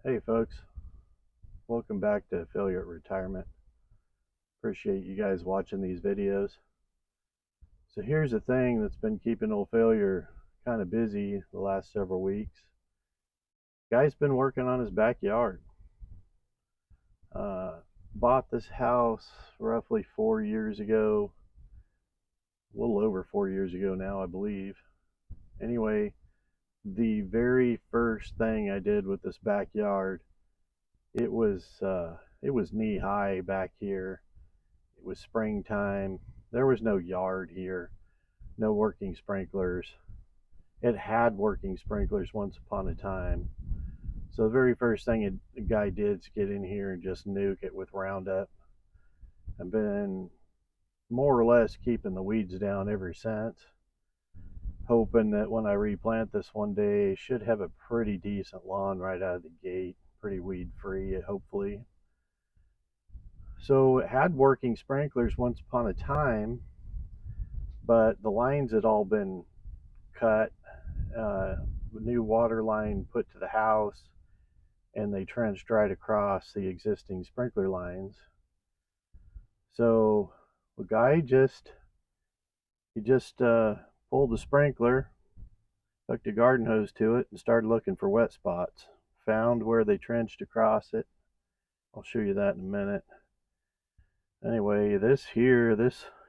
Hey folks, welcome back to Affiliate Retirement. Appreciate you guys watching these videos. So here's a thing that's been keeping old Failure kind of busy the last several weeks. Guy's been working on his backyard. Uh, Bought this house roughly 4 years ago, a little over 4 years ago now, I believe. Anyway, the very first thing I did with this backyard, it was knee high back here. It was springtime. There was no yard here, no working sprinklers. It had working sprinklers once upon a time. So the very first thing a guy did is get in here and just nuke it with Roundup. I've been more or less keeping the weeds down ever since, hoping that when I replant this one day, I should have a pretty decent lawn right out of the gate, pretty weed free, hopefully. So it had working sprinklers once upon a time, but the lines had all been cut, new water line put to the house, and they trenched right across the existing sprinkler lines. So the guy just pulled the sprinkler, hooked a garden hose to it, and started looking for wet spots. Found where they trenched across it. I'll show you that in a minute. Anyway, this here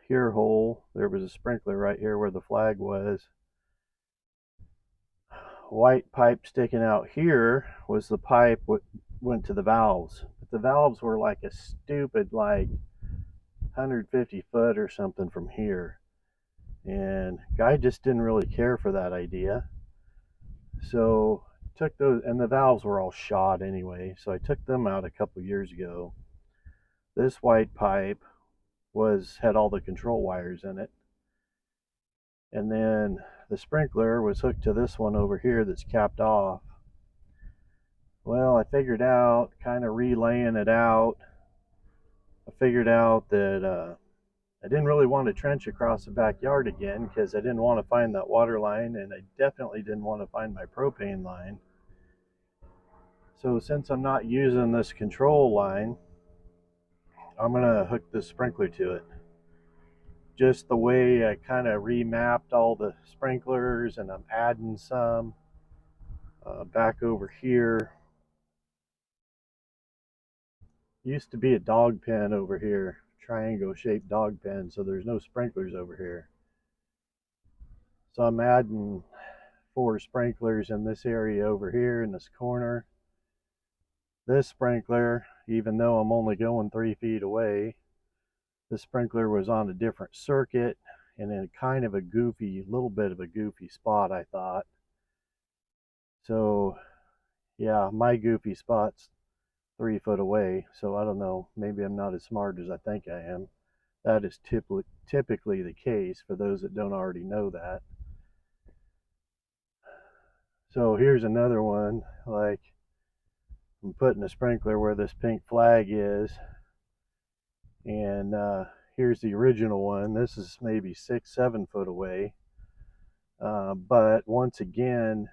hole, there was a sprinkler right here where the flag was. White pipe sticking out here was the pipe went to the valves. But the valves were like a stupid 150 foot or something from here. And guy just didn't really care for that idea. So took those, and the valves were all shot anyway. So I took them out a couple years ago. This white pipe had all the control wires in it. And then the sprinkler was hooked to this one over here that's capped off. Well, I figured out, kind of relaying it out, I figured out that I didn't really want to trench across the backyard again because I didn't want to find that water line, and I definitely didn't want to find my propane line. So since I'm not using this control line, I'm going to hook this sprinkler to it. Just the way I kind of remapped all the sprinklers, and I'm adding some back over here. Used to be a dog pen over here, triangle shaped dog pen, so there's no sprinklers over here. So I'm adding 4 sprinklers in this area over here in this corner. This sprinkler, even though I'm only going 3 feet away, the sprinkler was on a different circuit and in kind of a little bit of a goofy spot, I thought. So yeah, my goofy spot's 3 foot away, so I don't know, maybe I'm not as smart as I think I am. That is typically the case for those that don't already know that. So here's another one, like I'm putting a sprinkler where this pink flag is, and here's the original one. This is maybe 6-7 foot away, but once again,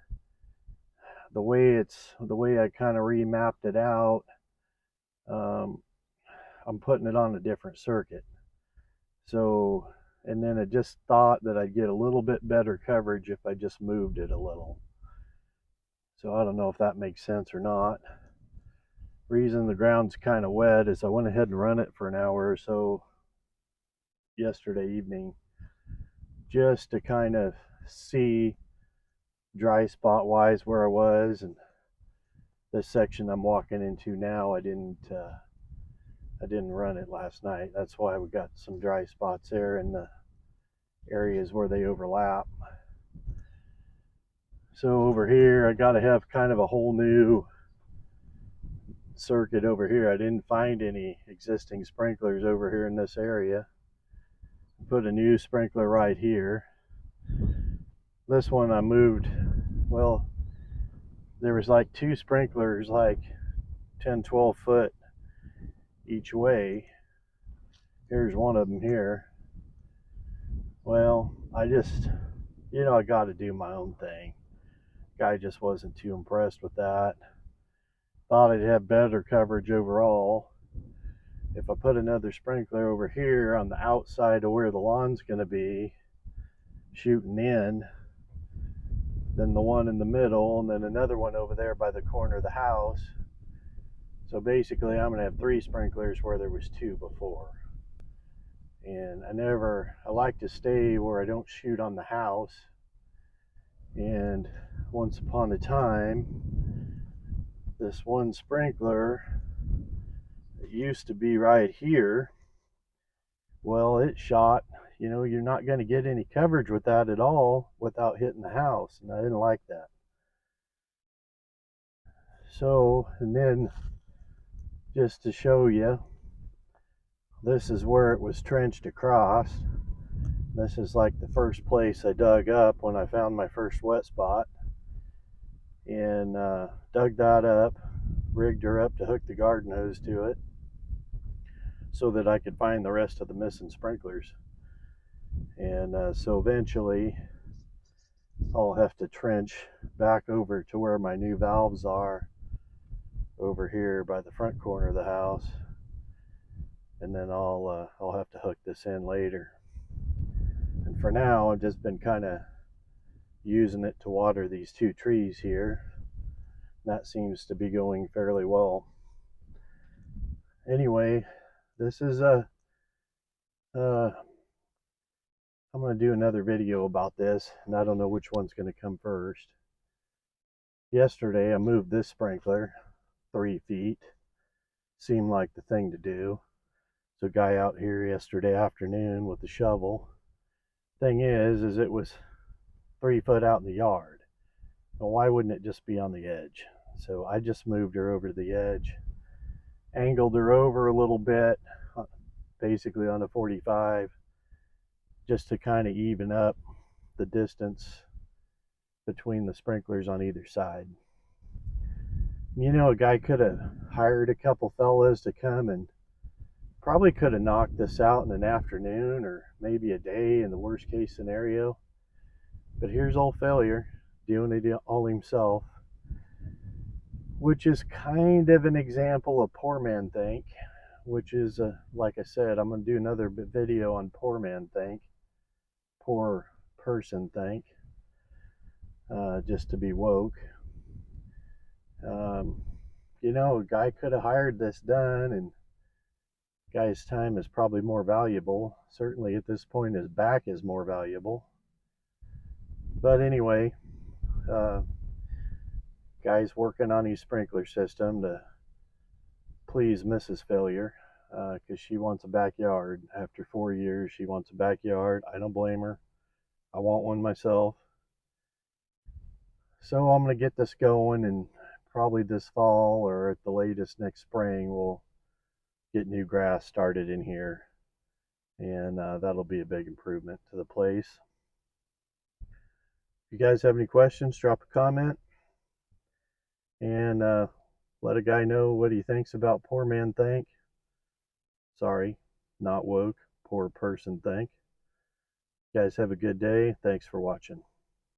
the way I kind of remapped it out, um, I'm putting it on a different circuit. So, and then I just thought that I'd get a little bit better coverage if I just moved it a little. So I don't know if that makes sense or not. Reason the ground's kind of wet is I went ahead and run it for an hour or so yesterday evening just to kind of see dry spot wise where I was. And this section I'm walking into now, I didn't run it last night. That's why we got some dry spots there in the areas where they overlap. So over here I got to have kind of a whole new circuit over here. I didn't find any existing sprinklers over here in this area. Put a new sprinkler right here. This one I moved, well, there was like 2 sprinklers, like 10-12 foot each way. Here's one of them here. Well, I just, I got to do my own thing. Guy just wasn't too impressed with that. thought I'd have better coverage overall. If I put another sprinkler over here on the outside of where the lawn's going to be, shooting in, then the one in the middle, and then another one over there by the corner of the house. So basically I'm going to have 3 sprinklers where there was 2 before. And I like to stay where I don't shoot on the house. And once upon a time, this one sprinkler that used to be right here, well, it shot. You know, you're not going to get any coverage with that at all without hitting the house, and I didn't like that. So, and then just to show you, this is where it was trenched across. This is like the first place I dug up when I found my first wet spot, and dug that up, rigged her up to hook the garden hose to it so that I could find the rest of the missing sprinklers. And so eventually I'll have to trench back over to where my new valves are over here by the front corner of the house, and then I'll have to hook this in later. And for now I've just been kind of using it to water these 2 trees here. That seems to be going fairly well. Anyway, this is I'm going to do another video about this, and I don't know which one's going to come first. Yesterday I moved this sprinkler 3 feet. Seemed like the thing to do. So a guy out here yesterday afternoon with the shovel. Thing is it was 3 foot out in the yard. Well, why wouldn't it just be on the edge? So I just moved her over to the edge, angled her over a little bit, basically on a 45, just to kind of even up the distance between the sprinklers on either side. You know, a guy could have hired a couple fellas to come and probably could have knocked this out in an afternoon or maybe a day in the worst case scenario. But here's old failure doing it all himself, which is kind of an example of poor man think, which is, like I said, I'm going to do another video on poor man think, poor person think, just to be woke. You know, a guy could have hired this done, and guy's time is probably more valuable. Certainly at this point his back is more valuable. But anyway, guy's working on his sprinkler system to please Mrs. Failure, because she wants a backyard. After 4 years she wants a backyard. I don't blame her. I want one myself. So I'm going to get this going, and probably this fall or at the latest next spring we'll get new grass started in here, and that'll be a big improvement to the place. If you guys have any questions, drop a comment, and let a guy know what he thinks about poor man think. Sorry, not woke, poor person think. You guys have a good day. Thanks for watching.